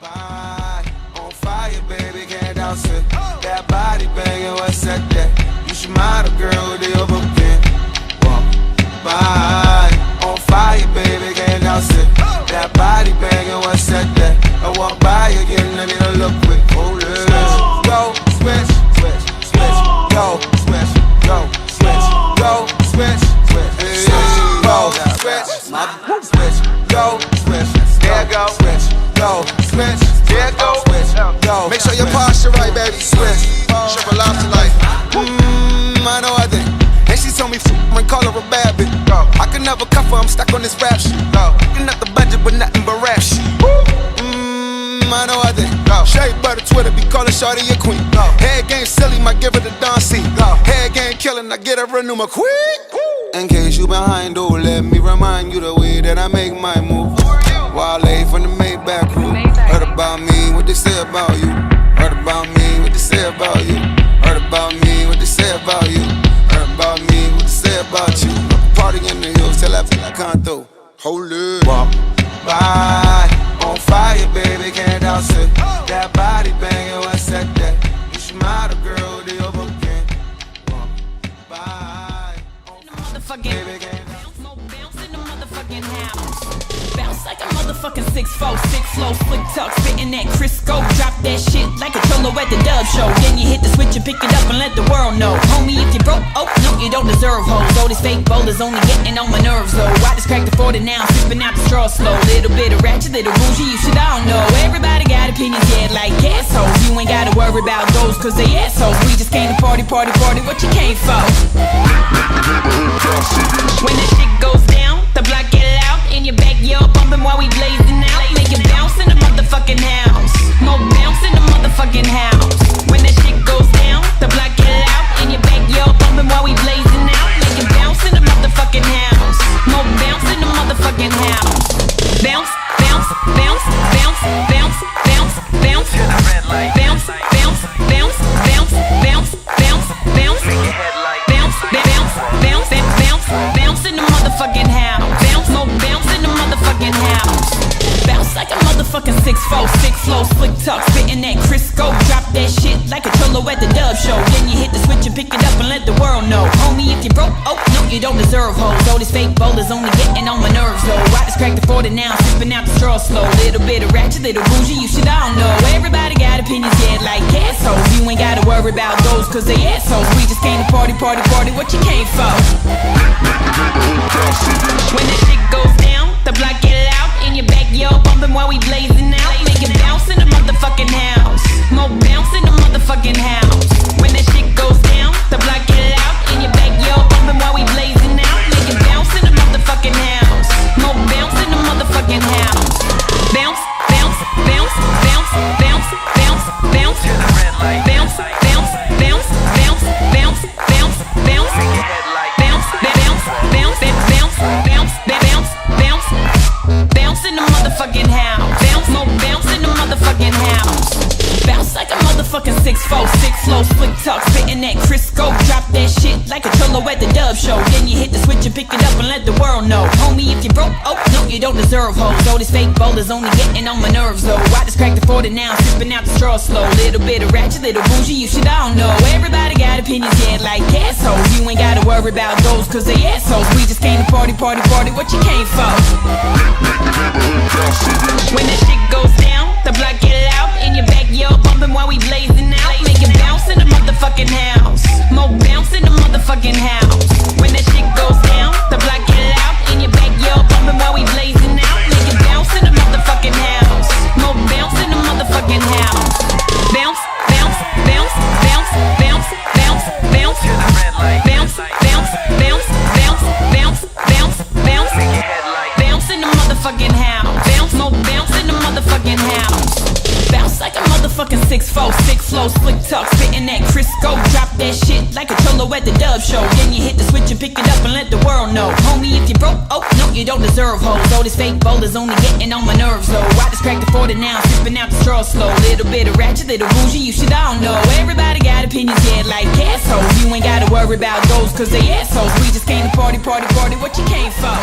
Body on fire, baby, can't douse it. That body banging, what's that? You should model, girl, with the overbend. Walk body on fire, baby, can't douse it. That body banging, what's that? I walk by again, I need a look quick. Hold it. Go, switch, switch, switch. Go, switch, go, switch, go, switch, switch. Go, switch, switch, go, switch. There go, switch, go, switch. There go, switch, go. Make sure your posture right, baby. Switch. Triple lobster like. I know I did. And she told me and call her a bad bitch. I can never cuff her, I'm stuck on this rap shit. Looking at the budget, but nothing but rap shit. I know I did. Shea butter Twitter, be calling shorty a queen. Head game silly, might give her the Don C. Head game killing, I get her a new McQueen. In case you behind, oh, let me remind you the way that I make my move. Wale from the Maybach crew. Heard about me, what they say about you. Heard about me, what they say about you. Heard about me, what they say about you. Heard about me, what they say about you. Party in the hills till I feel like I can't throw. Hold it. Walk by on fire, baby, can't douse it. That body banging, what's that? You should model, girl, the overbend. Walk by on fire, baby, can't douse it. Mo bounce in the motherfucking house. Bounce like a motherfucking 6'4", 6 flow, slick talk, spitting that Crisco. Drop that shit like a cholo at the dub show. Then you hit the switch and pick it up and let the world know. Homie, if you broke, oh, no, you don't deserve hoes. All these fake bowlers only getting on my nerves, though. I just cracked the 40 now, sipping out the straw slow. Little bit of ratchet, little bougie, you should all know. Everybody got opinions, yeah, like assholes. You ain't gotta worry about those, cause they assholes. We just came to party, party, party, what you came for? When the shit goes down, the block get loud. In your backyard, bumping while we blazing out. Make it bounce in the motherfucking house. Mo bounce in the motherfucking house. When that shit goes down, the block get loud. In your backyard, bumping while we blazing out. Make it bounce in the motherfucking house. Mo bounce in the motherfucking house. Bounce, bounce, bounce, bounce, bounce, bounce, bounce. Bounce, bounce, bounce, bounce, bounce, bounce, bounce. Bounce, bounce, bounce, bounce, bounce in the motherfucking house. Bounce, mo bounce in the motherfucking house. Bounce like a motherfucking 6'4", 6 flow, slick talk, spitting that Crisco. Drop that shit like a cholo at the dub show. Then you hit the switch and pick it up and let the world know. Homie, if you broke, oh, no, you don't deserve hoes. All these fake bowlers only getting on my nerves, though. I just cracked the 40 now, sipping out the straw slow. Little bit of ratchet, little bougie, you should all know. Everybody got opinions, yeah, like assholes. You ain't gotta worry about those, cause they assholes. We just came to party, party, party, what you came for? When the shit goes down, the block get loud. In your backyard, bumping while we blazing out. Make it bounce in the motherfucking house. Mo bounce in the motherfucking house. When that shit goes down, the block get loud. In your backyard, bumping while we blazing out. Make it bounce in the motherfucking house. Mo bounce in the motherfucking house. Bounce, bounce, bounce, bounce, bounce, bounce, bounce. Bounce, bounce, bounce, bounce, bounce, bounce, bounce. Bounce, bounce, bounce, bounce, bounce, bounce, bounce. Bounce in the motherfucking house. Bounce, mo bounce in the motherfucking house. Bounce like a motherfucking 6'4", 6 flow, slick talk, spitting that Crisco. Drop that shit like a cholo at the dub show. Then you hit the switch and pick it up and let the world know. Homie, if you broke, oh, no, you don't deserve hoes. All these fake bowlers only getting on my nerves, though. I just cracked the 40 now, sipping out the straw slow. Little bit of ratchet, little bougie, you should all know. Everybody got opinions, yeah, like assholes. You ain't gotta worry about those, cause they assholes. We just came to party, party, party, what you came for? When that shit goes down, the block get loud. In your backyard, bumping while we blazing out. Make it bounce in the motherfucking house. Mo bounce in the motherfucking house. When that shit goes down, the block get loud. In your backyard, bumping while we blazing out. Make it bounce in the motherfucking house. Mo bounce in the motherfucking house. Bounce, bounce, bounce, bounce, bounce, bounce, bounce. Bounce, bounce, bounce, bounce, bounce, bounce, bounce. Bounce in the motherfucking house. Bounce, mo bounce in the motherfucking house. Bounce like a motherfucking 6'4", 6 flow, slick talk, spitting that Crisco. Drop that shit like a cholo at the dub show. Then you hit the switch and pick it up and let the world know. Homie, if you broke, oh, no, you don't deserve hoes. All these fake bowlers only getting on my nerves, though. I just cracked the 40 now, sipping out the straw slow. Little bit of ratchet, little bougie, you should all know. Everybody got opinions, yeah, like assholes. You ain't gotta worry about those, cause they assholes. We just came to party, party, party, what you came for?